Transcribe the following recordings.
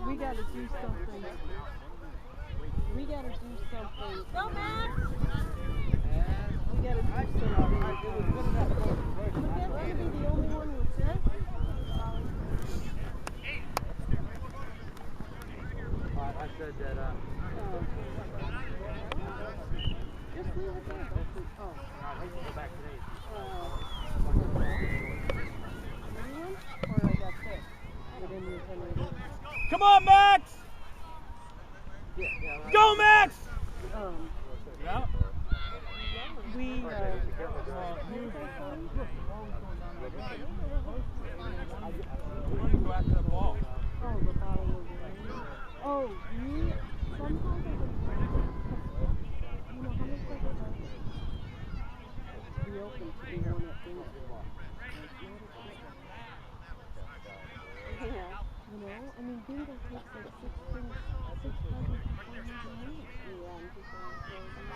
We gotta do something. We gotta do something. Go, Max! We gotta do something. But that's gonna be the only one with this. I said that, just leave it there. Oh. I'd hate to go back today. Or I got this. I didn't use any of this. Come on, Max! Go, Max! Yeah. We, You go after the ball. oh, the bottle of wine. Oh, you, sometimes I can, you know, how much does it cost? To be open to be one at dinner. Yeah. You know, I mean, bingo takes like 6,000 minutes. Yeah, and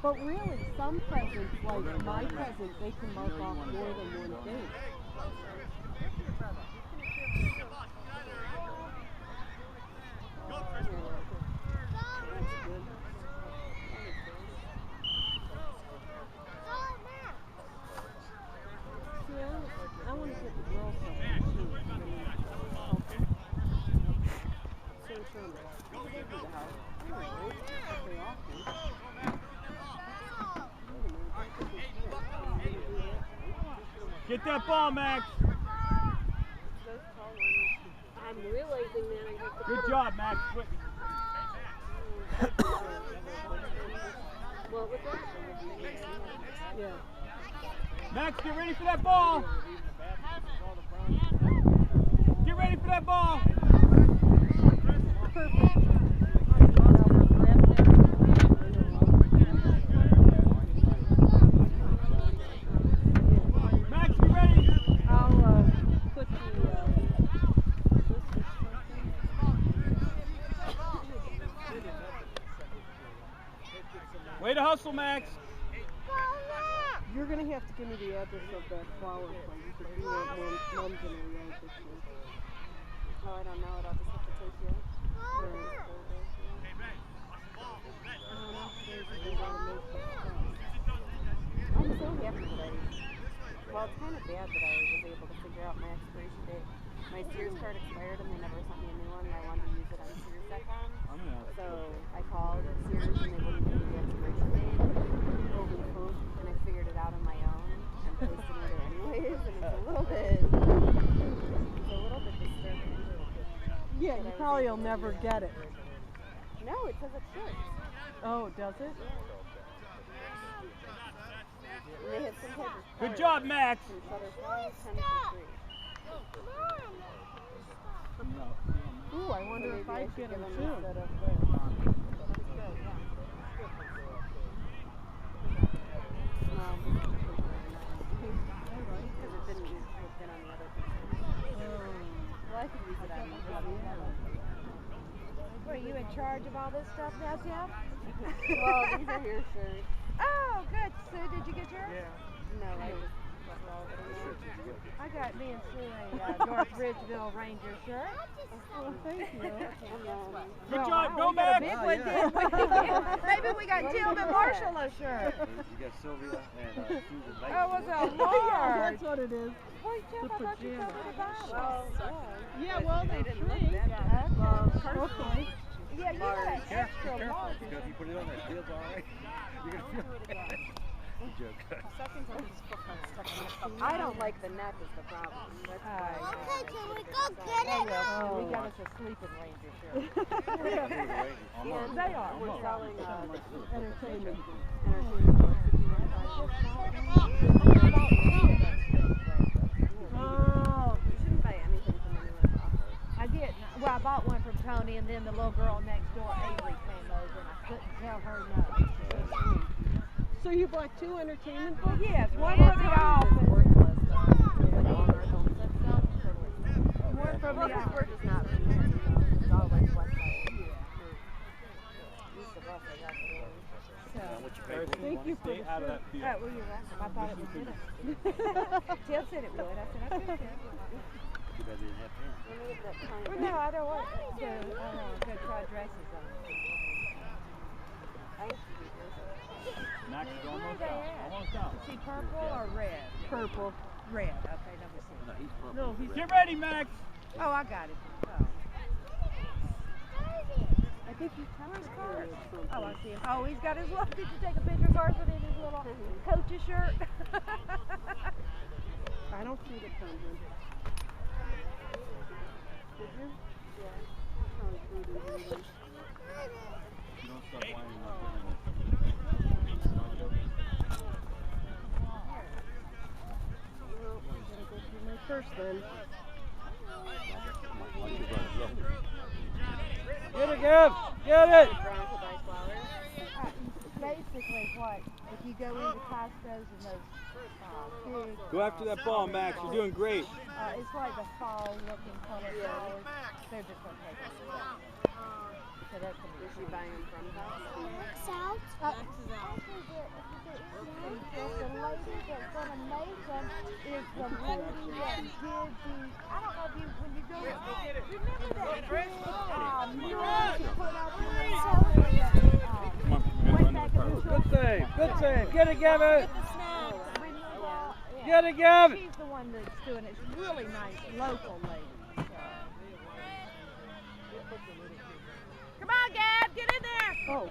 But really, some presents, like my present, they can mark off more than one thing. I want to get the girls something too. Get that ball, Max. I'm realizing that I have to Good job, Max. What was that? Yeah. Max, get ready for that ball. Get ready for that ball. Max, get ready. I'll put the Way to hustle, Max. You're going to have to give me the address of that flower place because we want mums in our yard this year. Oh, I don't know it. I'll just have to take you. I'm so happy that well, it's kind of bad that I was able to figure out my expiration date. My Sears card expired and they never sent me a new one and I wanted to use it on Sears.com. So I called Sears and they wouldn't give me the expiration date over the phone and I figured it out on my own and posted it anyways and it's a little bit disturbing. Yeah, you probably will never get it. No, it says it should. Oh, does it? And they have some type of Good job, Max. from Shutterfly, 10 for free. Ooh, I wonder if I'd get them too. Instead of this. That's good, yeah. Because it didn't use it on the other picture. Well, I could use it on the other. What, are you in charge of all this stuff now, Jeff? Well, these are your shirts. Oh, good. Sue, did you get yours? No, I just put all of it in there. I got me and Sue a North Ridgeville Ranger shirt. Oh, thank you. Good job. Go, we got a Max. big one, didn't we? Maybe we got Tillman Marshall a shirt. You got Sylvia and Susan Knight. Oh, it was a Yeah, large. that's what it is. Wait, Jeff, I thought you told me about it. Well, Yeah, well, they shrink. Hopefully. Yeah, you got an extra large. Because if you put it on that feels all right. You're going to feel bad. Good joke. I don't like the neck is the problem. That's why. Okay, can we go get it? We got us a sleeping Ranger shirt. And They are. we're selling Entertainment. Oh. You shouldn't buy anything from anywhere else. I did. Well, I bought one from Tony, and then the little girl next door, Avery, came over, and I couldn't tell her no. So you bought 2 entertainment books? Yes, one for the office. Like all our home stuff. One from the Well, office. we're just not. It's all like out of that field. Well, you're welcome. I thought it was in it. Tim said it would. I said, okay, Tim. Too bad they didn't have pants. Well, no, I don't want to. I don't want to go try dresses on. Max is Where are almost they out. at? Almost out. Is he purple or red? Purple. Red. Okay, number 6. No, he's purple. No, he's Get ready, Max. Oh, I got it. Oh. I think he's covered or something. Oh, I see him. Oh, he's got his little. Did you take a picture of Carson in his little coach's shirt? I don't see the penguin. Did you? Yeah. Probably through the window. You don't stop whining like Well, I gotta go through my first then. Get it, Gav! Get it! Brown to buy flowers. Basically, what? If you go into Costco's and those big. Go after that ball, Max. You're doing great. It's like the fall-looking color flowers. They're just going to take us. So that's going to be. Is she buying them from Costco? The lady that's going to make them is the lady that did the. I don't know if you, when you go. Remember that big mural she put up in the way back in the Good save. Good save. Get it, Gavin. Yeah. Get it, Gavin. She's the one that's doing it. She's really nice, local lady. So. Come on, Gab, get in there. Oh.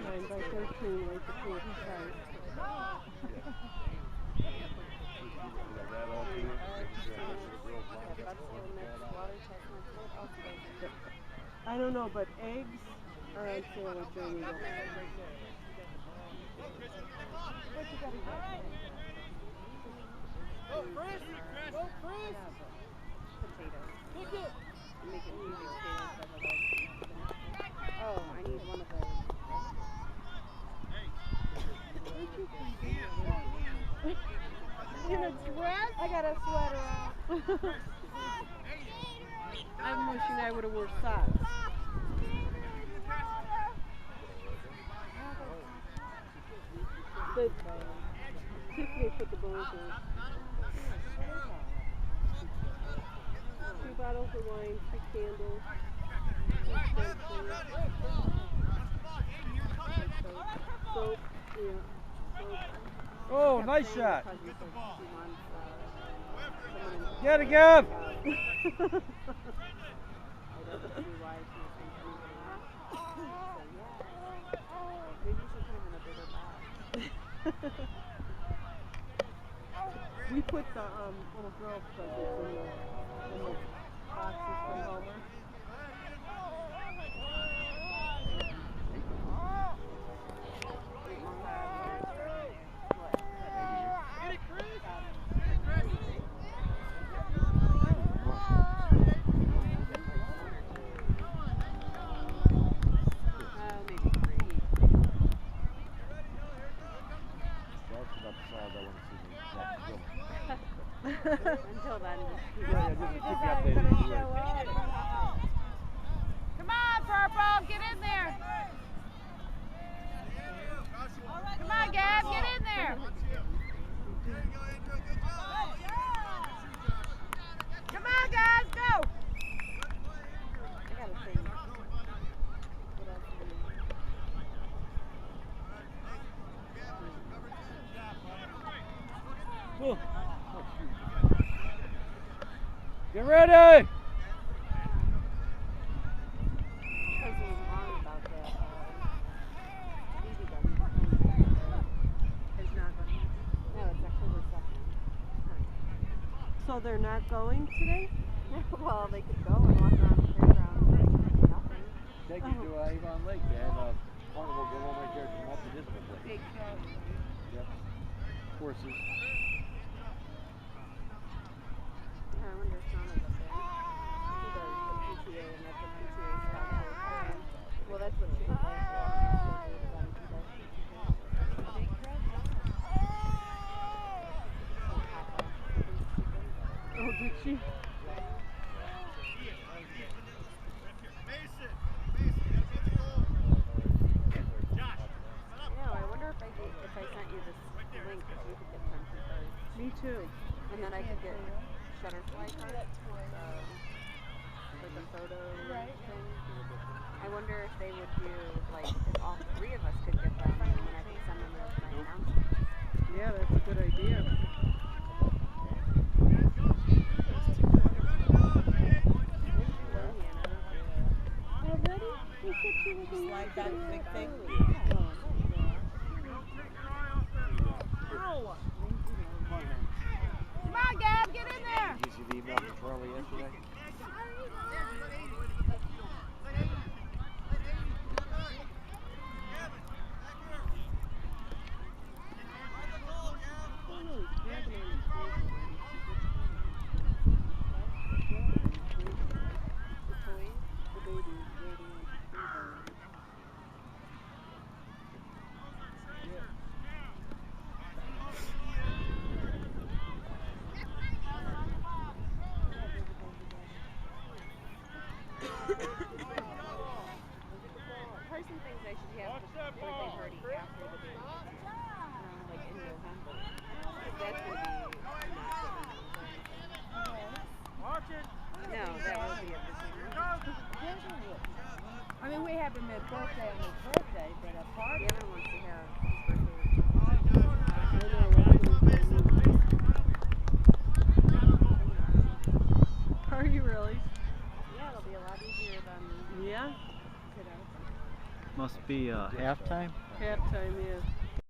Nine by 13, like the pool side. I don't know, but eggs are on sale at Joe. Go, Chris! Go, Chris! Potatoes. I'm making easy potatoes out of those. Oh, I need one of those. In a dress? I got a sweater on. I'm wishing I would have worn socks. But Tiffany put the bows in. 2 bottles of wine, 2 candles, 2 soap, yeah. Oh, nice shot. Get it, Gav. We put the little girl presents in the boxes from Homer. Until then, Come on, Purple, get in there. Come on, Gab, get in there. Come on, guys, go. I gotta sing. What else do we need? Cool. Get ready! Because we was wrong about that. BB gun. It's not going to. No, it's October 2nd. So they're not going today? Well, they could go and walk around the fairground and do nothing. Take you to Avon Lake. They have a carnival going on right there from multi-discipline place. Big truck. Yep. Horses. Yeah, I wonder if Sean is up there. He does the PTA and that's the PTA stuff. Well, that's what she does. Big truck. I sent you this link that you could get 10 key cards. Me too. And then I could get shutterfly cards. Like a photo thing. I wonder if they would do, like, if all 3 of us could get them, and then I could send them as my announcement. Yeah, that's a good idea. Already? You said she was in Slide back the big thing. Oh. Come on, Gab, get in there. Did you see the email from Charlie yesterday? Carson thinks I should have the birthday party after the big, like in November. That's going to be not good. No, that will be at the same. I mean, we have him at birthday on his birthday, but a party. The other one wants to have his birthday. Are you really? Yeah, it'll be a lot easier than Yeah. today. Must be halftime. Halftime, yeah.